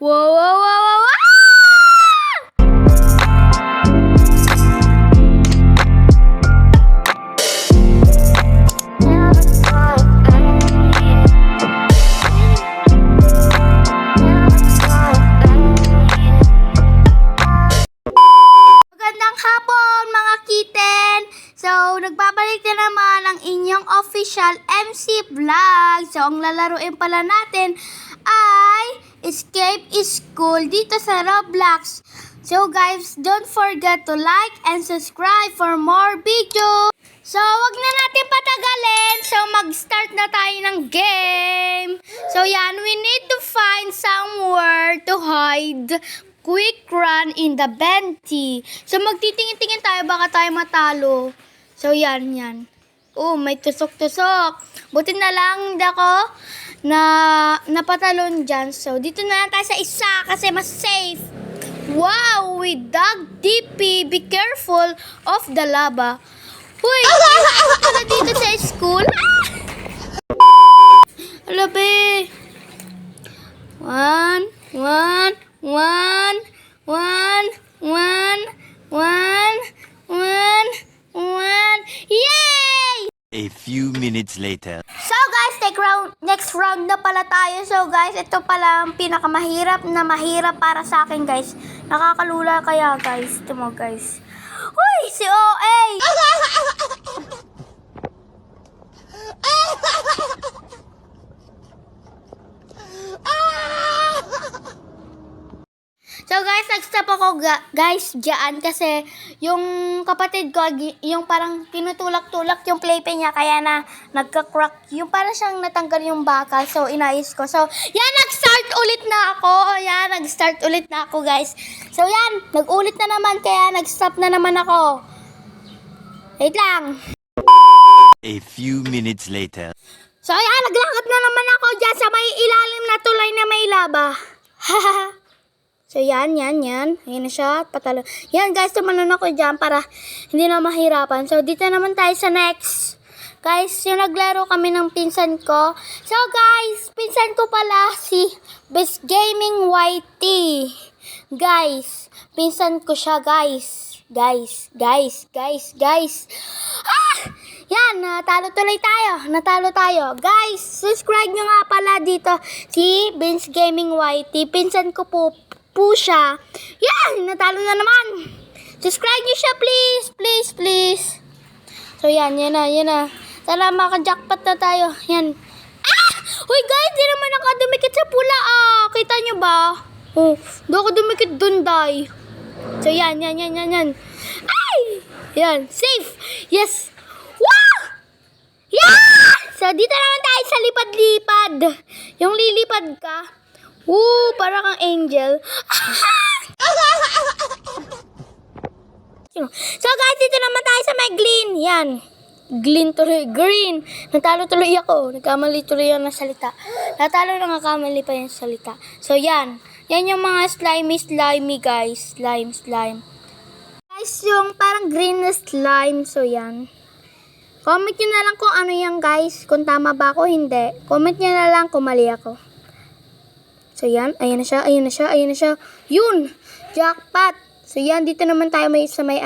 Wow, wow, wow, wow, wow! Magandang hapon mga kitten! So, nagbabalik na naman ang inyong official MC Vlog. So, ang lalaruin pala natin ay Escape School dito sa Roblox. So guys, don't forget to like and subscribe for more videos. So, wag na natin patagalin. So, mag-start na tayo ng game. So, yan, we need to find somewhere to hide. Quick run in the venti. So, magtitingin-tingin tayo, baka tayo matalo. So, yan. Oh, may tusok-tusok. Buti na lang hindi ako na napatalon dyan. So, dito na lang tayo sa isa kasi mas safe. Wow, we dug deeply. Be careful of the lava. Huy, pala dito sa school. Alabe. One. Yay! A few minutes later. So guys, next round na pala tayo. So guys, ito pala ang pinakamahirap na mahirap para sa akin guys. Nakakalula kaya guys. Ito mo guys. Uy, si OA! So guys, nag-stop ako guys dyan kasi yung kapatid ko, yung parang tinutulak-tulak yung playpen niya kaya na nagka-crack. Yung parang siyang natanggal yung bakal. So, inayos ko. So, yan, nag-start ulit na ako. Yan, nag-start ulit na ako guys. So, yan, nag-ulit na naman kaya nag-stop na naman ako. Wait lang. A few minutes later. So, yan, naglakad na naman ako dyan sa may ilalim na tulay na may laba. Hahaha. So, yan. Ayan na siya. Patalo. Yan, guys, tumalon ako dyan para hindi na mahirapan. So, dito naman tayo sa next. Guys, yung naglaro kami ng pinsan ko. So, guys, pinsan ko pala si Best Gaming YT. Guys, pinsan ko siya, guys. Guys. Ah! Yan, natalo tayo. Guys, subscribe nyo nga pala dito si Best Gaming YT. Pinsan ko po siya. Yan, natalo na naman. Subscribe nyo siya, please. So, yan na. Tara, maka-jackpot na tayo. Yan. Ah! Uy, guys, di naman ako dumikit sa pula, Kita nyo ba? Oh, di ako dumikit dun, day. So, yan. Ay! Yan, safe. Yes. Wow! Yeah! So, dito naman tayo sa lipad-lipad. Yung lilipad ka. Para kang angel. So guys, dito naman tayo sa may green. Yan. Green. Natalo tuloy ako. Nagkamali tuloy yung salita. Natalo na nagkamali pa yung salita. So yan. Yan yung mga slimy guys. Slime. Guys, yung parang green na slime. So yan. Comment nyo na lang kung ano yan guys. Kung tama ba ako, hindi. Comment nyo na lang kung mali ako. So, yan. Ayan na siya. Yun! Jackpot! So, yan. Dito naman tayo sa may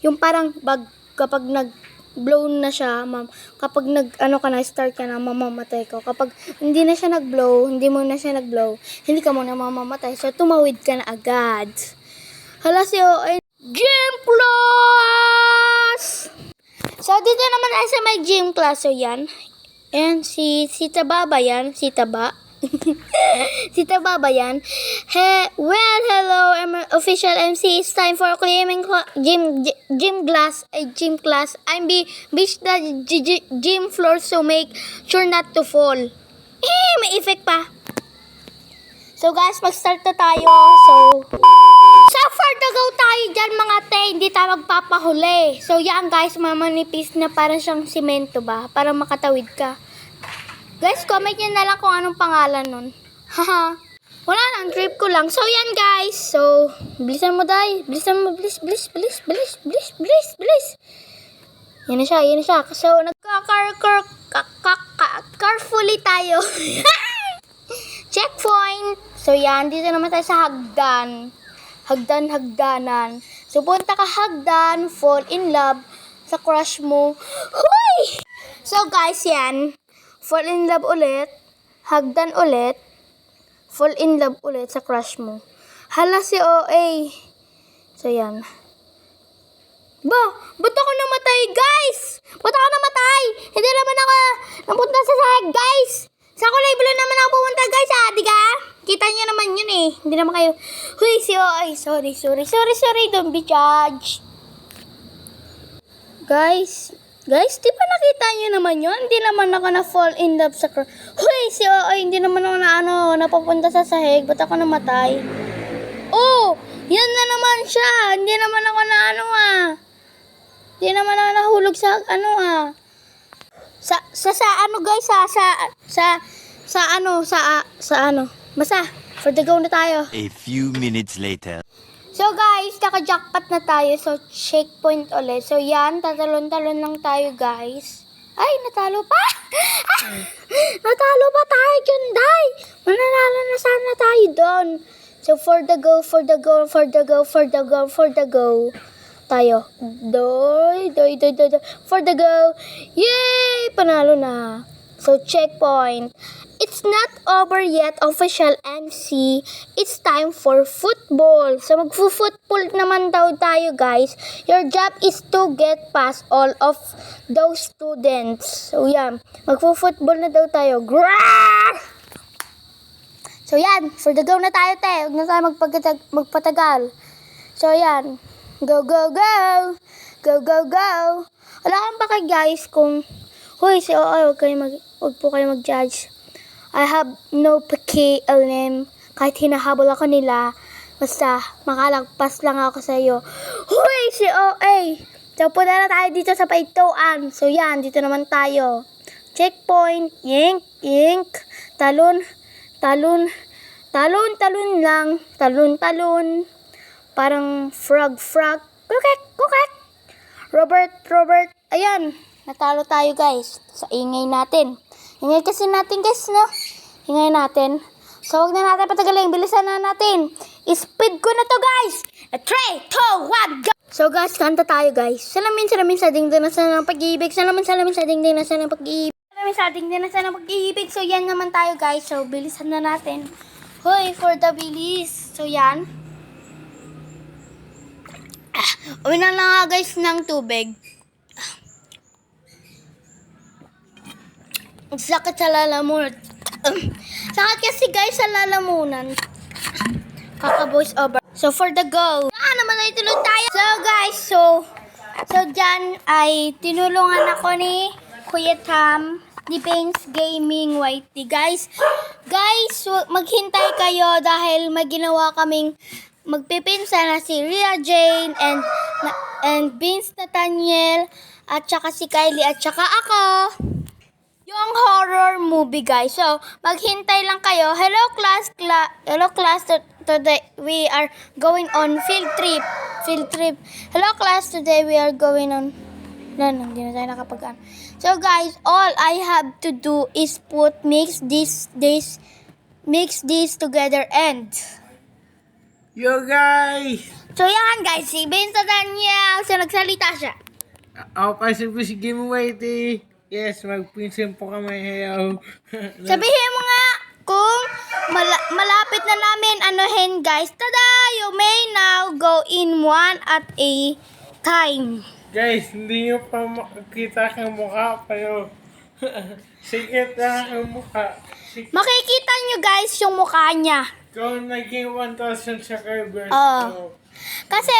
yung parang bag kapag nag-blow na siya, kapag start ka na, mamamatay ko. Kapag hindi na siya nag-blow, hindi hindi ka muna mamamatay. So, tumawid ka na agad. Hala, si OA. Gym class! So, dito naman tayo sa may gym class. So, yan. Ayan, si Taba ba yan? Si Taba. Si Taba ba yan? Hello, I'm official MC. It's time for claiming gym class. I'm beach the gym floor so make sure not to fall. May effect pa. So guys, mag-start na tayo. So far to go tayo dyan mga te. Hindi tayo magpapahuli. So yan guys, mamanipis na parang siyang simento ba? Para makatawid ka. Guys, comment nyo na lang kung anong pangalan nun. Haha. Wala na, trip ko lang. So, yan guys. So, bilisan mo, day. Bilisan mo, bilis. Yan na siya. So, carefully tayo. Checkpoint. So yan, dito naman tayo sa hagdan. Hagdanan. So punta ka hagdan, fall in love sa crush mo. Hoy! So guys, yan. Fall in love ulit. Hagdan ulit. Fall in love ulit sa crush mo. Hala si OA. So yan. Ba't ako namatay, guys? Ba't ako namatay? Hindi naman ako napunta sa sahig, guys. Sa kulay blue naman ako pumunta, guys, ha? Di ka? Kita niyo naman yun, eh. Hindi naman kayo. Huy, si OA. Sorry. Don't be judged. Guys, di ba nakita niyo naman yun? Hindi naman ako na-fall in love sa crush. Huy, si OA. Hindi naman ako napapunta sa sahig. Ba't ako namatay? Oh, yan na naman siya. Hindi naman ako Hindi naman ako nahulog sa Basta, for the go na tayo. A few minutes later. So guys, naka-jackpot na tayo. So, checkpoint ulit. So yan, tatalon-talon lang tayo, guys. Ay, natalo pa! Natalo pa tayo dyan, day! Mananalo na sana tayo doon. So, for the go. Tayo. Doy. For the go. Yay! Panalo na. So, checkpoint. It's not over yet, official MC. It's time for football. So, magfu-football naman daw tayo, guys. Your job is to get past all of those students. So, yan. Magfu-football na daw tayo. Grrrr! So, yan. For the go na tayo, te. Huwag na tayo magpatagal. So, yan. Go. Wala kang baka, guys, kung hoy, si OA, huwag po kayo mag-judge. I have no pakialam. Kahit hinahabol ako nila, basta makalagpas lang ako sa iyo. Hoy, si OA! So, punta na tayo dito sa paituan. So, yan, dito naman tayo. Checkpoint. Yink. Talon lang. Talon. Parang frog. Kukek. Robert. Ayan. Natalo tayo, guys. Sa ingay natin. Ingay kasi natin, guys, no? Ingay natin. So, huwag na natin patagalin. Bilisan na natin. Speed ko na to, guys. 3, 2, 1, go! So, guys, kanta tayo, guys. Salamin sa dingding na sa ng pag-ibig. Salamin sa dingding na sa ng pag-ibig. Salamin sa dingding na sa ng pag-ibig. So, yan naman tayo, guys. So, bilisan na natin. Hoy, for the bilis. So, yan. Uminom na nga, guys, ng tubig. Sakit sa lalamunan. Sakit kasi, guys, sa lalamunan. Kaka-voice over. So, for the go. Naman ay tulog tayo. So, guys, so dyan ay tinulungan ako ni Kuya Tam, Defense Gaming YT. Guys, maghintay kayo dahil may ginawa kaming magpipinsan na si Ria Jane and Vince Nathaniel at saka si Kylie at saka ako. Yung horror movie, guys. So, maghintay lang kayo. Hello class. Today we are going on field trip. Hello class. Today we are going on. Hindi na tayo nakapag-an. So, guys, all I have to do is mix this together and. Yo guys! So, yan, guys. Si Vince Nathaniel. So, nagsalita siya. Ako kasi po si Game Whitey. Yes, magpinsin po kami ayaw. Sabihin mo nga kung malapit na namin anuhin, guys. Tada! You may now go in one at a time. Guys, hindi nyo pa makikita ang mukha pero sikit na ang mukha. Makikita nyo, guys, yung mukha niya. Kung naging 1,000 subscribers. Kasi,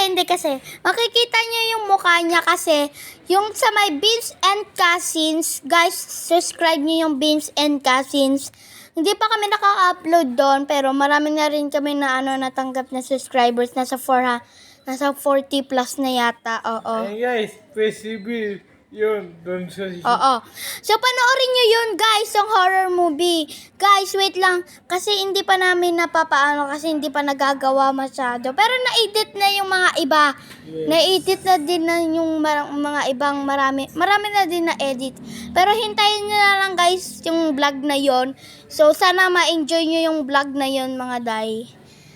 hindi kasi. Makikita nyo yung mukha niya kasi yung sa may Beans and Cousins, guys, subscribe nyo yung Beans and Cousins. Hindi pa kami nakaka-upload doon, pero marami na rin kami na natanggap na subscribers. Nasa 40 plus na yata. Oo. Hey guys, PCB, Yun, doon sa... Oo. So, panoorin nyo yun, guys, yung horror movie. Guys, wait lang. Kasi hindi pa namin napapaano, kasi hindi pa nagagawa masyado. Pero na-edit na yung mga iba. Yes. Na-edit na din na yung mga ibang marami. Marami na din na-edit. Pero hintayin nyo na lang, guys, yung vlog na yon. So, sana ma-enjoy nyo yung vlog na yon, mga day.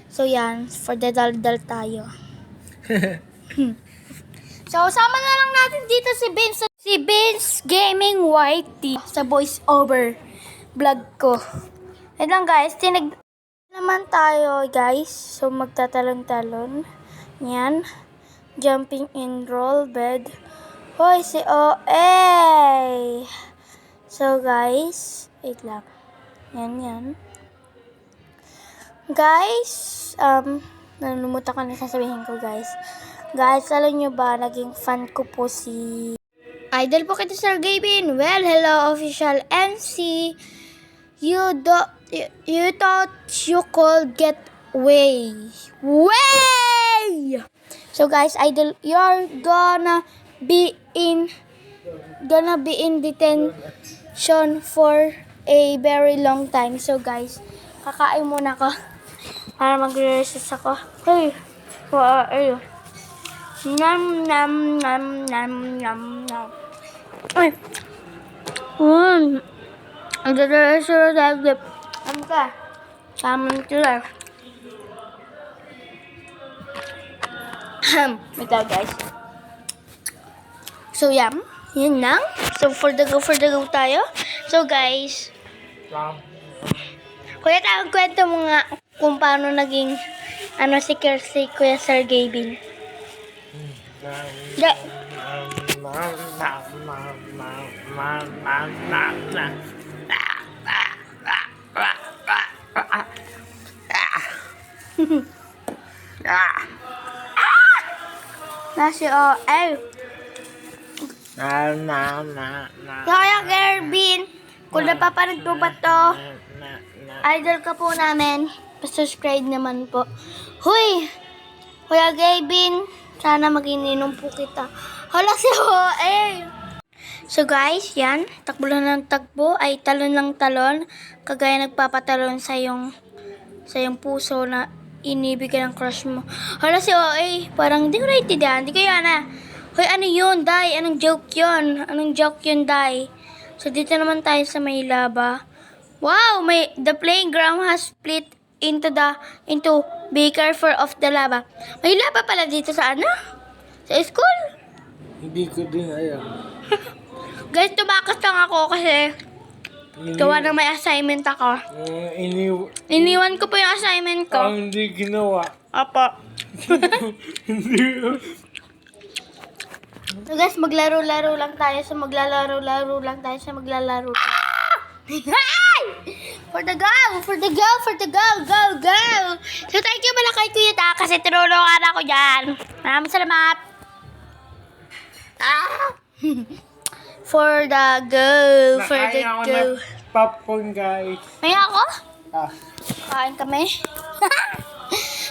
So, yan. For the daldal tayo. So, sama na lang natin dito si Vince Gaming Whitey sa voice over vlog ko. Wait lang, guys, naman tayo, guys. So, magtatalon-talon. Yan. Jumping in roll bed. Hoy, si OA! So, guys, wait lang. Yan. Guys, nalumutan ko na sasabihin ko, guys. Guys, alam nyo ba, naging fan ko po si... Idol po kita, Sir Gavin. Well, hello, official MC. You thought you could get way. So, guys, Idol, you're gonna be in detention for a very long time. So, guys, kakain muna ko para magre-recess ako. Hey, ayun. Nam. Ay. Ang dadalasyo na dagdip. Ano ka? Tamang tila. Ito, guys. So, yun lang. So, for the go tayo. So, guys. Kuya, tawag kwento mo nga kung paano naging si Kuya Sir Gavin. Nasi OA. Kaya Gavin, kung napapanood po ba to, idol ka po namin, subscribe naman po. Huy! Kuya Gavin, sana mag-ininom po kita. Hala si OA! So guys, yan. Takbo lang ng takbo ay talon lang talon. Kagaya nagpapatalon sa yung puso na inibig ka ng crush mo. Hala si OA, parang di ko naintindihan. Di kaya na. Hoy, ano yun, Day? Anong joke yun? Day? So dito naman tayo sa may laba. Wow, the playground has split into be careful of the lava. May lava pala dito sa Sa school? Hindi ko din alam. Guys, tumakas lang ako kasi gawa na may assignment ako. Iniwan ko po yung assignment ko. Hindi ginawa. Apa. So guys, maglalaro lang tayo sa maglalaro tayo. For the go. So thank you pala kay Kuya Ta kasi tinulungan ako dyan. Maraming salamat. For the go. Popcorn, guys. May ako? Kain kami.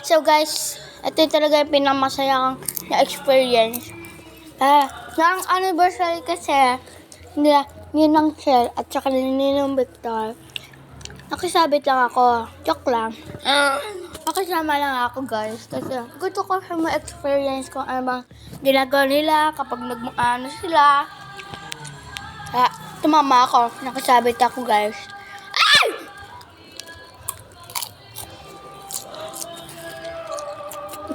So guys, ito talaga yung pinakamasaya na experience. Ng anniversary kasi, yun ang Shell at saka ng Victor. Nakisabit lang ako. Joke lang. Nakisama lang ako, guys. Kasi gusto ko sa ma-experience kung ano bang ginagawa nila kapag nagmukha sila. Tumama ako. Nakisabit ako, guys. Ay!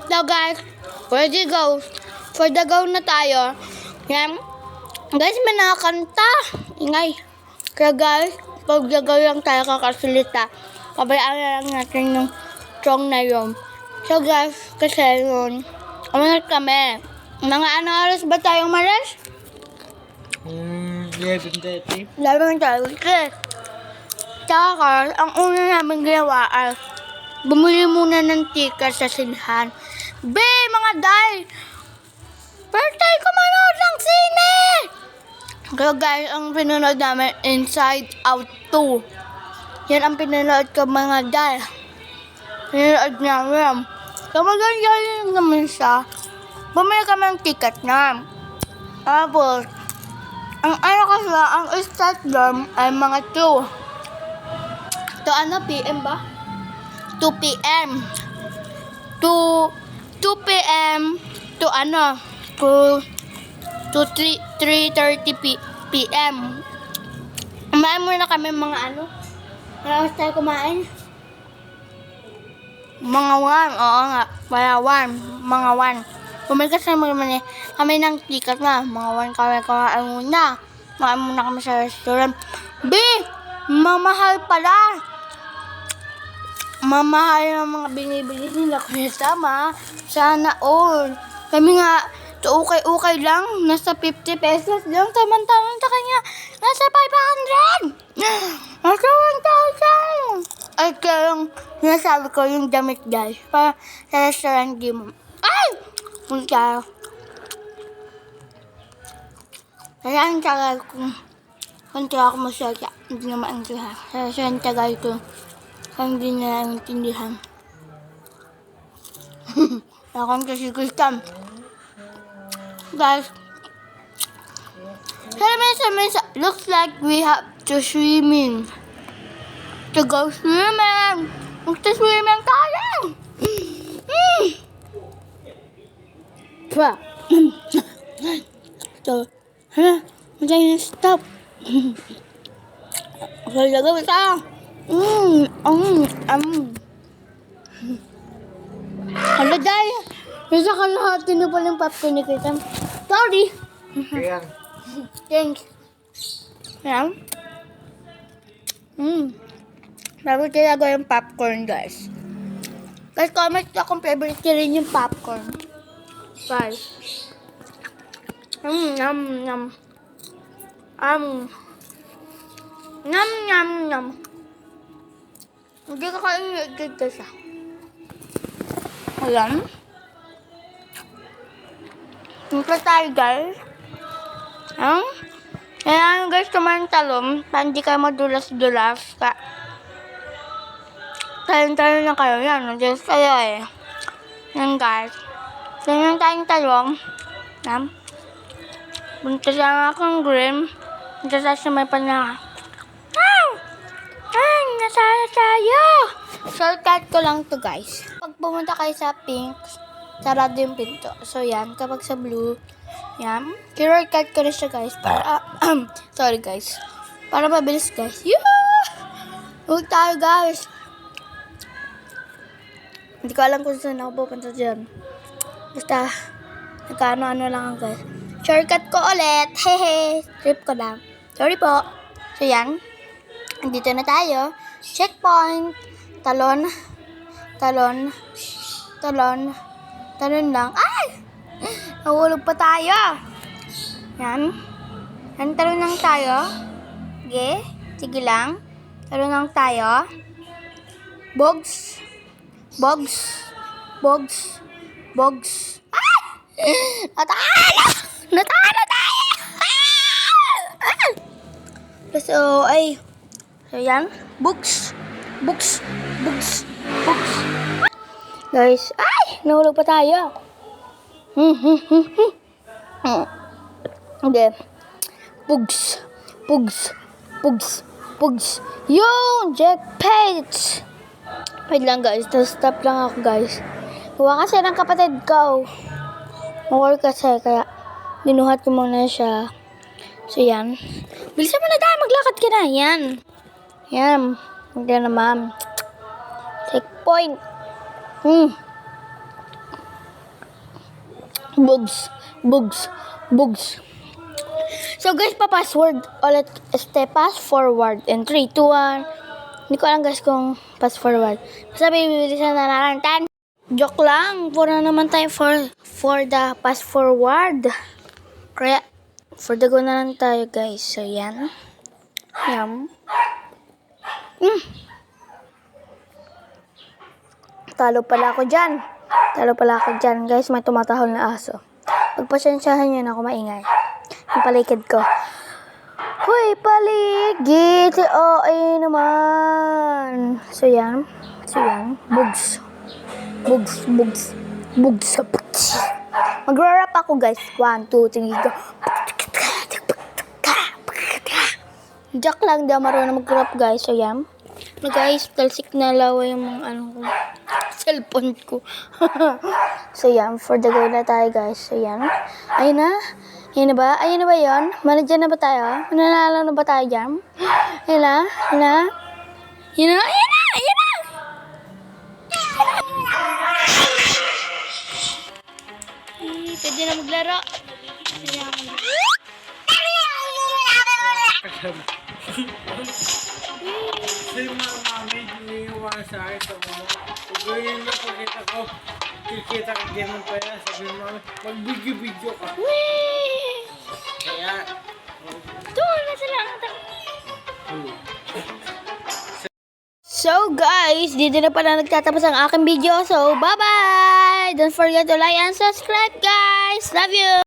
Now, guys, ready go. For the go na tayo. Yan. Guys, may nakakanta. Ingay. Kaya guys, pag gagaw lang tayo kakasalita, pabayaan na lang natin yung song na yun. So guys, kasi yun, umangat kami. Mga oras ba tayong malas? 11:30. 11:30. Tsaka, ang una namin ginawa ay bumili muna ng ticket sa sinhan. Mga day! Birthday ko manood ng sine! Kaya guys, ang pinanood namin, Inside Out 2. Yan ang pinanood ko, mga day. Pinanood namin. So maganda naman siya. Bumili kami ng ticket na. Tapos, Ang ano kasi, ang start doon ay mga 2. To ano, PM ba? 2 PM. 2 PM to ano, to 3:30 PM. Kumain muna kami mga ano. Marami tayo kumain. Mga 1, oo nga. Mga 1. Bumalik kasi kami ng ticket na. Mga 1 kami kumain muna. Kumain muna kami sa restaurant. Mamahal pala. Mamahal ng mga binibili nila kuya Sama. Sana all. Kami nga, ukay-ukay lang. Nasa 50 pesos lang. Tamang-tamang sa kanya. Nasa 500. Nasa 1,000. Ay, kaya yung sinasabi ko yung damit guys. Para sa restaurant game. Ay! Punta. Kaya ang tagal ko. Kaya ako masaya. Hindi na maintindihan. Kaya ang tagal ko. Kaya hindi na maintindihan. Akong kasi Kristan. Guys. Looks like we have to swimming. To go swimming. Magta-swimming tayo. Pa. So, magkaya na stop. Okay, lagawin tayo. Hala, dahil. Nasa kalahati na pala yung popcorn ni Kristan. Sorry. Ayan. Thanks. Yan. Bago talaga yung popcorn, guys. Guys, comment na kung favorite nyo rin yung popcorn. Guys. Yum. Hindi ka kainigid ka siya. Ayan. Ito tayo, guys. Ayan, guys, kumain talong. Hindi kayo madulas-dulas. Talong-talong na kayo. Yan, nadulas kayo eh. Yan, guys. Ganyan tayong talong. Yan. Punta sa akong green. Punta sa may panaka. Nasaya tayo! Shortcut ko lang to, guys. Pag pumunta kayo sa pink, sarado yung pinto. So, yan. Kapag sa blue, yan. Shortcut ko na siya, guys. Para, sorry, guys. Para mabilis, guys. Huwag tayo, guys. Hindi ko alam kung saan ako pupunta dyan. Basta, nagkaano-ano lang ako, guys. Shortcut ko ulit. Hehe. Trip ko lang. Sorry po. So, yan. Dito na tayo. Checkpoint. Talon lang. Ay! Nahulog pa tayo. Yan. Talon lang tayo. Sige lang. Talon lang tayo. Bogs. Ay! Natalo tayo! So, yan. Books. Guys, ay! Nahulog pa tayo. Okay. Pugs. Yung jackpot! Wait lang, guys. Stop lang ako, guys. Huwa kasi ng kapatid ko. Mawal kasi, kaya binuhat ko muna siya. So, yan. Bilisan mo na tayo. Maglakad ka na. Yan. Hindi na, ma'am. Checkpoint. Bugs. So, guys, pa-password ulit. Pass forward. And 3, 2, 1. Hindi ko alam, guys, kung pass forward. Basta bibilisan na nalang. Joke lang. Pura naman tayo for the pass forward. Kaya, for the go na lang tayo, guys. So, yan. Talo pala ako dyan, guys. May tumatahol na aso. Pagpasensyahan nyo na ako maingay. Ang palikid ko. Hoy, paligid! OA naman. So, yan. Bugs. Magra-rap ako, guys. 1, 2, 3, go. Jack lang, di ako marunong mag-crop guys. So yan. No guys, talsik na lawa yung mga ko. Cellphone ko. So yan, for the go na tayo guys. So yan. Ayun na. Ayun na ba? Ayun na ba yun? Manadyan na ba tayo? Mananalo na ba tayo dyan? Ayun na. Ayun na. Ayun na. Ayun na. Ayun na. Pwede na maglaro. Kasi mga mami, hinihiwa sa akin sa mga. Pag ganyan na pagkita ko, kikita ka ganun pa yan. Sabi ng mami, mag-video ka. Whee! Kaya, Doon na sila. So guys, dito na pala nagtatapos ang aking video. So bye-bye! Don't forget to like and subscribe guys. Love you!